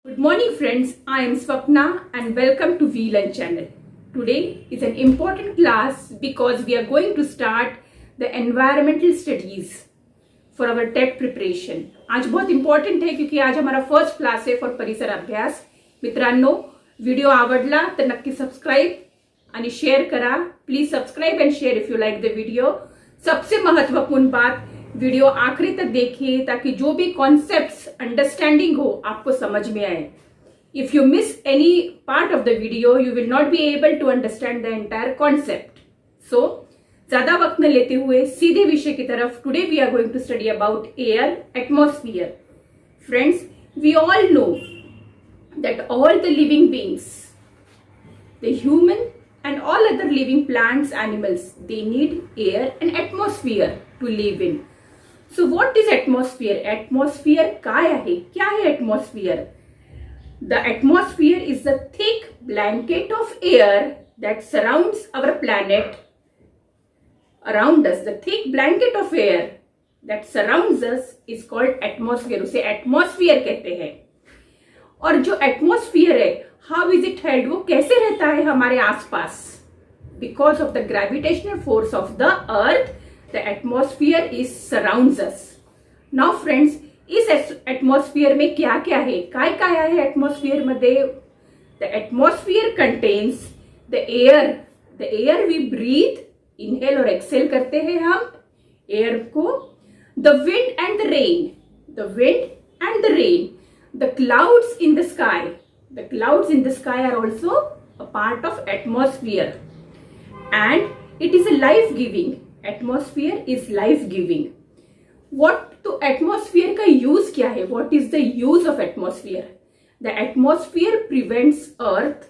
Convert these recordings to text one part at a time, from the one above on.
Good morning friends, I am Swapna and welcome to VLearn channel. Today is an important class because we are going to start the environmental studies for our TET preparation. आज बहुत important है क्योंकि आज हमारा first class है for परिसर अभ्यास. मित्रांनो, व्हिडिओ आवडला तर नक्की सबस्क्राईब आणि शेअर करा. Please subscribe and share if you like the video. सबसे महत्वपूर्ण बात, वीडियो आखिरी तक देखिए ताकि जो भी कॉन्सेप्ट्स अंडरस्टैंडिंग हो आपको समझ में आए. If you miss any part of the video you will not be able to understand the entire concept. So ज्यादा वक्त न लेते हुए सीधे विषय की तरफ. Today we are going to study about air, atmosphere. Friends, we all know that all the living beings, the human and all other living plants, animals, they need air and atmosphere to live in. So what is atmosphere? Atmosphere काय आहे? क्या है atmosphere? The atmosphere is the thick blanket of air that surrounds our planet around us. The thick blanket of air that surrounds us is called atmosphere. उसे atmosphere कहते हैं. और जो atmosphere है, how is it held? वो कैसे रहता है हमारे आसपास? Because of the gravitational force of the earth, the atmosphere is surrounds us. Now friends, इस atmosphere में क्या क्या है? काय काय आहे atmosphere मध्ये? The atmosphere contains the air we breathe, inhale और exhale करते हैं हम air को. The wind and the rain, the clouds in the sky. The clouds in the sky are also a part of atmosphere, and it is a life-giving. Atmosphere is life-giving. What तो atmosphere का use क्या है? What is the use of atmosphere? The atmosphere prevents Earth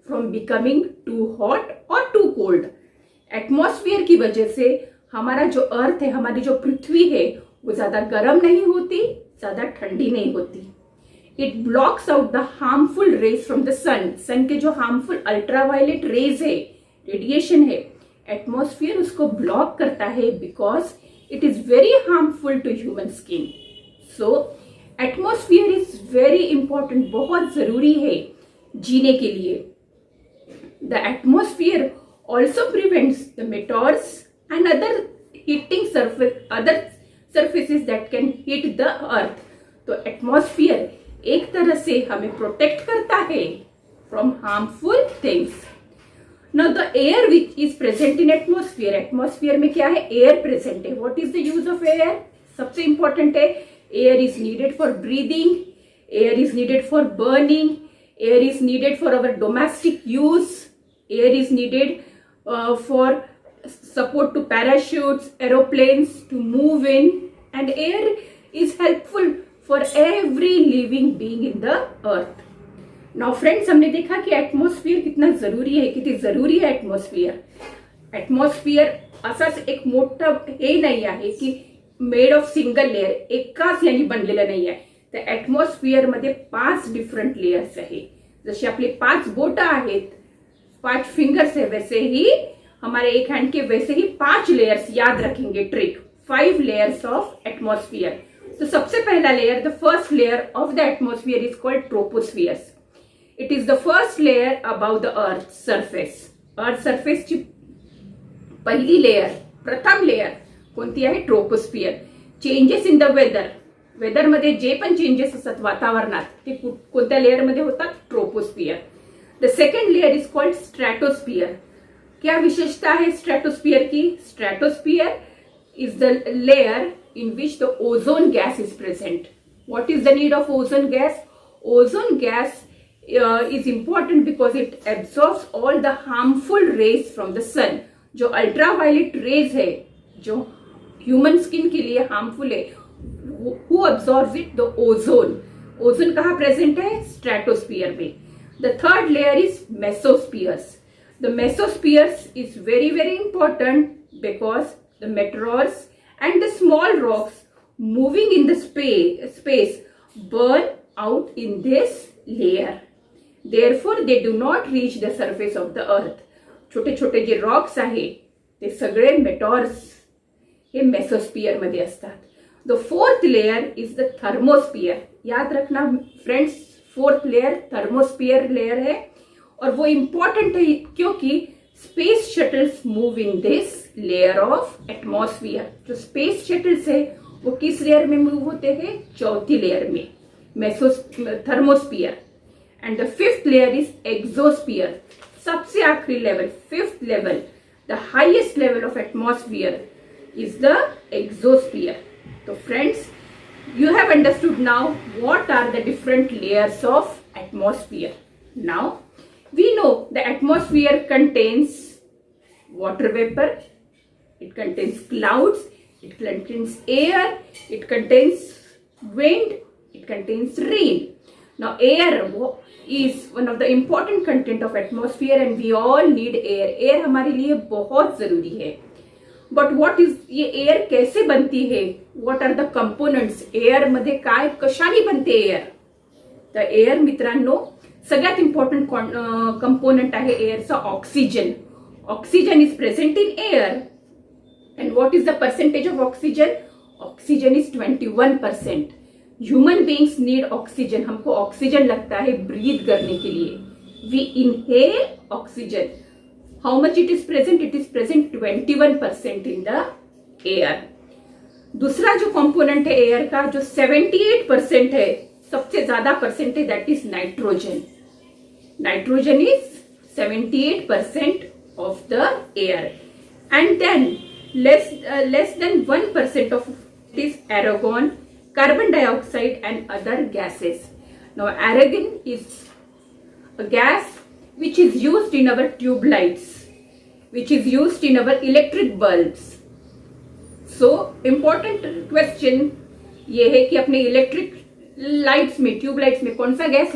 from becoming too hot or too cold. Atmosphere की वजह से हमारा जो अर्थ है, हमारी जो पृथ्वी है, वो ज्यादा गर्म नहीं होती, ज्यादा ठंडी नहीं होती. It blocks out the harmful rays from the sun. सन के जो harmful ultraviolet rays है, radiation है, atmosphere उसको block करता है because it is very harmful to human skin. So atmosphere is very important. बहुत जरूरी है जीने के लिए. The atmosphere also prevents the meteors and other surfaces that can hit the earth. तो atmosphere एक तरह से हमें प्रोटेक्ट करता है from harmful things. Now the air which is present in atmosphere. Atmosphere में क्या है? एयर प्रेजेंट है. What is the use of air? सबसे इंपॉर्टेंट है, air is needed for breathing, air is needed for burning, air is needed for our domestic use, air is needed for support to parachutes, aeroplanes to move in, and air is helpful for every living being in the earth. Now friends, हमने देखा कि atmosphere कितना जरूरी है, किती जरूरी आहे atmosphere. Atmosphere असाच एक मोठा हे नाही आहे की मेड ऑफ सिंगल लेअर, एकाच यानी बनलेलं नाही आहे. तर एटमॉस्फेयर मध्ये 5 डिफरंट लेयर्स आहे. जसे आपले 5 बोट आहेत, 5 फिंगर्स है, वैसे ही हमारे एक हैंड के वैसे ही 5 लेयर्स. याद रखेंगे ट्रिक, 5 लेयर्स ऑफ एटमॉस्फेयर. तो सबसे पहला layer, the first layer of the atmosphere is called troposphere. It is the first layer about the earth surface. Earth surface ची पहिली लेयर, प्रथम लेयर कोणती आहे? Troposphere. Changes in the weather मध्ये जे पण चेंजेस असतात वातावरणात ते कोणत्या लेयर मध्ये होतात? Troposphere. The second layer is called stratosphere. क्या विशेषता है स्ट्रैटोस्फियर की? Stratosphere is the layer in which the ozone gas is present. What is the need of ozone gas? Ozone gas is important because it absorbs all the harmful rays from the sun. जो ultraviolet rays है, जो human skin के लिए harmful है, who absorbs it? The ozone. Ozone कहाँ present है? Stratosphere में. The third layer is mesospheres. The mesospheres is very very important because the meteors and the small rocks moving in the space burn out in this layer. Therefore, they do not reach the surface of the earth. छोटे छोटे जे rocks आहे ते सगळे मेटॉर्स हे mesosphere मध्ये असतात. The fourth layer is the thermosphere. याद रखना friends, fourth layer thermosphere layer है, और वो इंपॉर्टेंट है क्योंकि space shuttles move in this layer of atmosphere. जो स्पेस शटल्स है वो किस लेयर में मूव होते हैं? चौथी लेयर में, thermosphere. And the fifth layer is exosphere, सबसे आखिरी level, fifth level, the highest level of atmosphere is the exosphere. तो friends, you have understood now what are the different layers of atmosphere. Now we know the atmosphere contains water vapor, it contains clouds, it contains air, it contains wind, it contains rain. Now air is one of the important content of atmosphere and we all need air. Air हमारे लिए बहुत जरूरी है। But what is, ये air कैसे बनती है? What are the components? Air मध्ये काय कशाने बनते एअर? तर एअर मित्रांनो, सगळ्यात इम्पॉर्टंट कंपोनंट आहे एअरचा oxygen. Oxygen is present in air. And what is the percentage of oxygen? Oxygen is 21%. Human beings need oxygen. हमको ऑक्सीजन लगता है ब्रीथ करने के लिए. We inhale oxygen. How much it is present? It is present 21% in the air. दूसरा जो component है air का, जो 78% है, सबसे ज्यादा परसेंट है, that is nitrogen. Nitrogen is 78% of the air. And than less than 1% of it is एरोगन, carbon dioxide and other gases. Now एरोगन is a gas which is used in our tube lights, which is used in our electric bulbs. So important question ये है कि अपने electric lights में, tube lights में कौन सा gas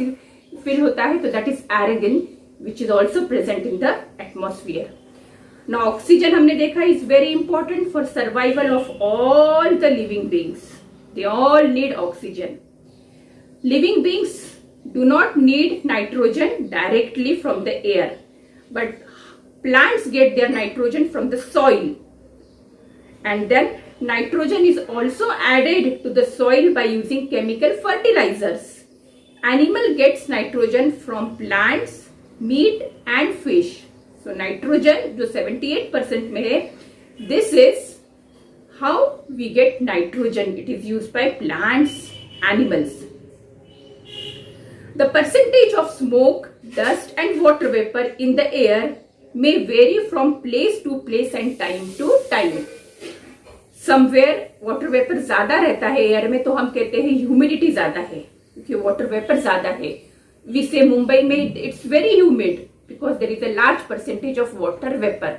fill होता है? तो that is एरोगन, which is also present in the atmosphere. Now oxygen हमने देखा is very important for survival of all the living beings. They all need oxygen. Living beings do not need nitrogen directly from the air, but plants get their nitrogen from the soil, and then nitrogen is also added to the soil by using chemical fertilizers. Animal gets nitrogen from plants, meat and fish. So nitrogen जो 78% में है, this is how we get nitrogen. It is used by plants, animals. The percentage of smoke, dust and water vapor in the air may vary from place to place and time to time. Somewhere water vapor ज्यादा रहता है air में, तो हम कहते हैं humidity ज्यादा है, क्योंकि वाटर वेपर ज्यादा है. We say मुंबई में it's very humid because there is a large percentage of water vapor.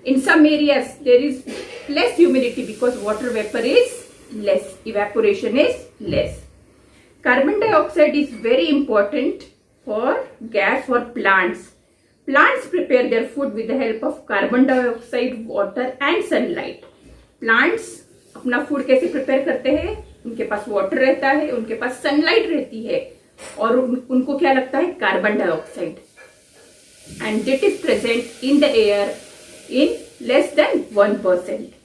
In some areas there is less humidity because water vapor is less, evaporation is less. Carbon dioxide is very important for gas for plants. Plants prepare their food with the help of carbon dioxide, water and sunlight. Plants अपना food कैसे prepare करते हैं? उनके पास water रहता है, उनके पास sunlight रहती है, और उनको क्या लगता है? Carbon dioxide. And it is present in the air in less than 1%.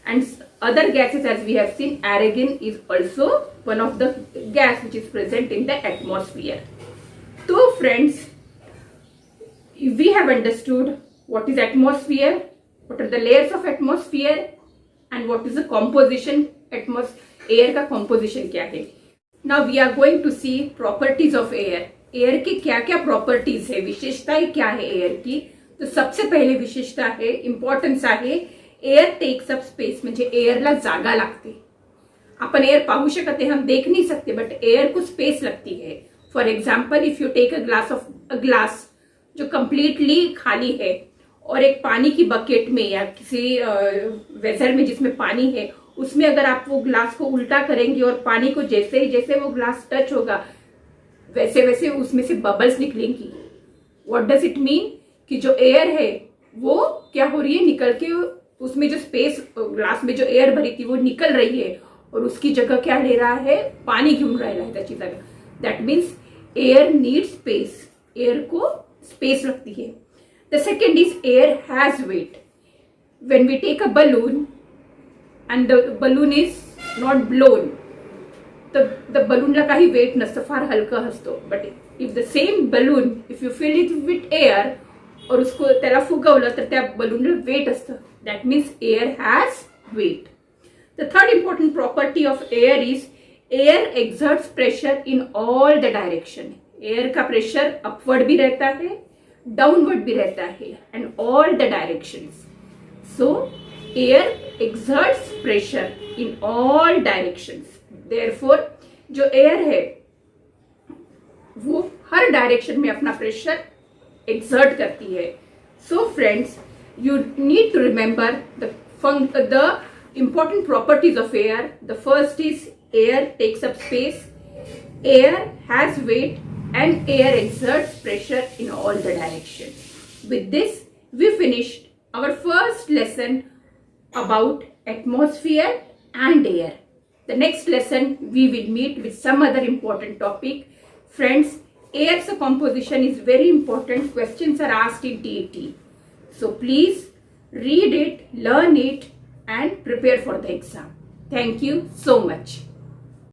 And other gases, as we have seen, argon is also one of the gas which is present in the atmosphere. So friends, we have understood what is atmosphere, what are the layers of atmosphere, and what is the composition, air का composition क्या है. Now we are going to see properties of air. Air की क्या क्या properties है, विशेषताएं क्या है एयर की. तो सबसे पहले विशेषता है, इम्पॉर्टन्स आहे, एअर टेक्स अप स्पेस. म्हणजे एअरला जागा लागते. आपण एअर पाहू शकते, हम देख नहीं सकते, बट एअर को स्पेस लगती है. For example, if you take a glass जो कंप्लीटली खाली है, और एक पानी की बकेट में या किसी वेसल में जिसमें पानी है, उसमें अगर आप वो ग्लास को उल्टा करेंगे और पानी को जैसे ही जैसे वो ग्लास टच होगा, वैसे वैसे उसमें से बबल्स निकलेंगी. What does it mean? कि जो एयर है वो क्या हो रही है, निकल के उसमें जो स्पेस, ग्लास में जो एयर भरी थी वो निकल रही है, और उसकी जगह क्या ले रहा है? पानी घूम रहा है त्याची जगह. That means air need space. Air को स्पेस लगती है. The second is air has weight. When we take a balloon and the balloon is not blown, तर बलूनला काही वेट नसतं, फार हलकं असतो. But if the same balloon if you fill it with air और उसको त्याला फुगवलं तर त्या बलूनला वेट असतं. That means air has weight. The third important property of air is air exerts pressure in all the direction. Air का pressure upward भी रहता है, डाउनवर्ड भी रहता है, and all the directions. So air exerts pressure in all directions. Therefore जो air है वो हर डायरेक्शन में अपना प्रेशर एक्सर्ट करती है. So friends, you need to remember the important properties of air. The first is air takes up space, air has weight, and air exerts pressure in all the directions. With this, we finished our first lesson about atmosphere and air. The next lesson we will meet with some other important topic. Friends, air's composition is very important. Questions are asked in TET. So please read it, learn it, and prepare for the exam. Thank you so much.